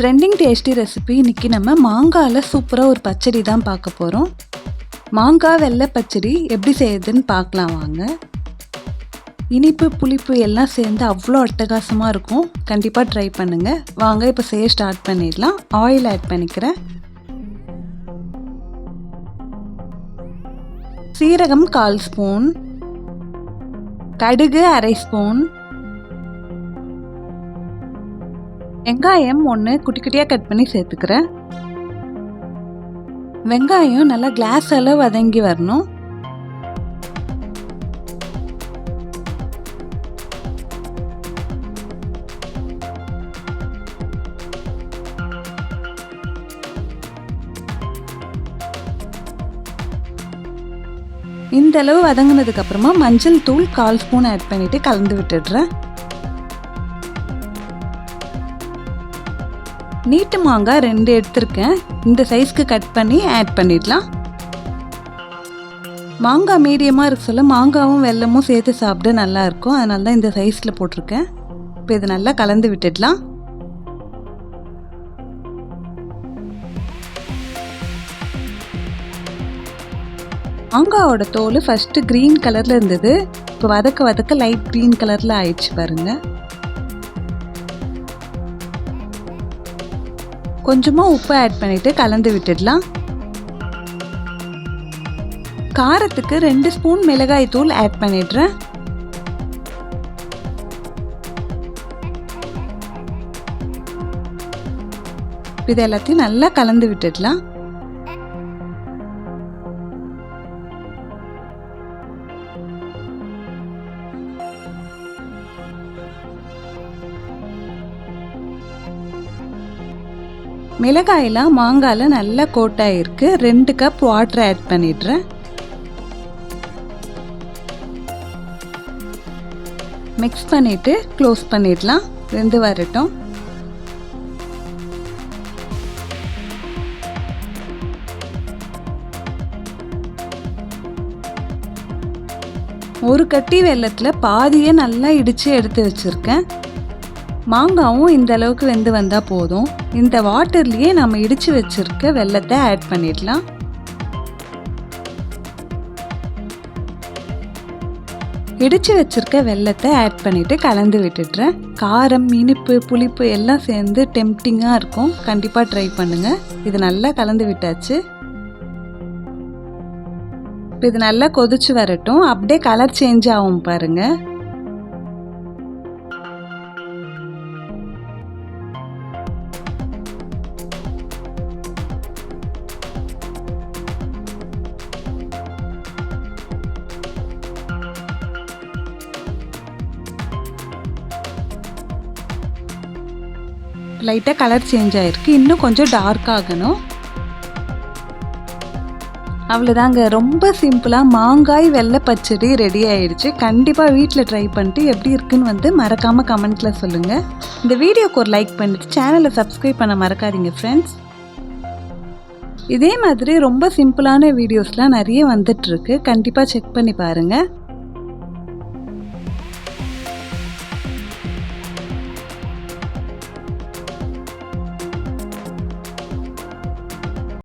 Trending tasty recipe. இன்றைக்கி நம்ம மாங்காயில் சூப்பராக ஒரு பச்சடி தான் பார்க்க போகிறோம். மாங்காய் வெள்ளை பச்சடி எப்படி செய்யுதுன்னு பார்க்கலாம் வாங்க. இனிப்பு புளிப்பு எல்லாம் சேர்ந்து அவ்வளோ அட்டகாசமாக இருக்கும். கண்டிப்பாக ட்ரை பண்ணுங்கள். வாங்க இப்போ செய்ய ஸ்டார்ட் பண்ணிடலாம். ஆயில் ஆட் பண்ணிக்கிறேன். சீரகம் 1/4 ஸ்பூன், கடுகு 1/2 ஸ்பூன், வெங்காயம் 1 குட்டி குட்டியாக கட் பண்ணி சேர்த்துக்கிறேன். வெங்காயம் நல்லா கிளாஸ் அளவு வதங்கி வரணும். இந்த அளவு வதங்கினதுக்கு அப்புறமா மஞ்சள் தூள் 1/4 ஸ்பூன் ஆட் பண்ணிட்டு கலந்து விட்டுடுறேன். நீட்டு மாங்காய் 2 எடுத்திருக்கேன். இந்த சைஸ்க்கு கட் பண்ணி ஆட் பண்ணிடலாம். மாங்காய் மீடியமாக இருக்க சொல்ல மாங்காவும் வெல்லமும் சேர்த்து சாப்பிட நல்லா இருக்கும். அதனால தான் இந்த சைஸில் போட்டிருக்கேன். இப்போ இது நல்லா கலந்து விட்டுடலாம். மாங்காவோட தோல் ஃபஸ்ட்டு க்ரீன் கலரில் இருந்தது. இப்போ வதக்க வதக்க லைட் க்ரீன் கலரில் ஆயிடுச்சு பாருங்கள். கொஞ்சமாக உப்பு ஆட் பண்ணிவிட்டு கலந்து விட்டுடலாம். காரத்துக்கு 2 ஸ்பூன் மிளகாய் தூள் ஆட் பண்ணிடுறேன். இது எல்லாத்தையும் நல்லா கலந்து விட்டுடலாம். மிளகாயெல்லாம் மாங்காயில் நல்லா கோட்டாயிருக்கு. 2 கப் வாட்டர் ஆட் பண்ணிடுறேன். மிக்ஸ் பண்ணிவிட்டு க்ளோஸ் பண்ணிடலாம். வெந்து வரட்டும். ஒரு கட்டி வெல்லத்தில் பாதியை நல்லா இடித்து எடுத்து வச்சுருக்கேன். மாங்காவும் இந்த அளவுக்கு வெந்து வந்தால் போதும். இந்த வாட்டர்லேயே நம்ம இடித்து வச்சுருக்க வெல்லத்தை ஆட் பண்ணிடலாம். இடித்து வச்சுருக்க வெல்லத்தை ஆட் பண்ணிவிட்டு கலந்து விட்டுடுறேன். காரம் இனிப்பு புளிப்பு எல்லாம் சேர்ந்து டெம்ப்டிங்காக இருக்கும். கண்டிப்பாக ட்ரை பண்ணுங்கள். இது நல்லா கலந்து விட்டாச்சு. இது நல்லா கொதிச்சு வரட்டும். அப்படியே கலர் சேஞ்ச் ஆகும் பாருங்கள். லைட்டாக கலர் சேஞ்ச் ஆகிருக்கு. இன்னும் கொஞ்சம் டார்க் ஆகணும். அவ்வளோதாங்க. ரொம்ப சிம்பிளாக மாங்காய் வெள்ளை பச்சடி ரெடி ஆயிடுச்சு. கண்டிப்பாக வீட்டில் ட்ரை பண்ணிட்டு எப்படி இருக்குன்னு மறக்காமல் கமெண்ட்டில் சொல்லுங்கள். இந்த வீடியோக்கு ஒரு லைக் பண்ணிட்டு சேனலை சப்ஸ்கிரைப் பண்ண மறக்காதீங்க ஃப்ரெண்ட்ஸ். இதே மாதிரி ரொம்ப சிம்பிளான வீடியோஸ்லாம் நிறைய வந்துட்டுருக்கு. கண்டிப்பாக செக் பண்ணி பாருங்கள்.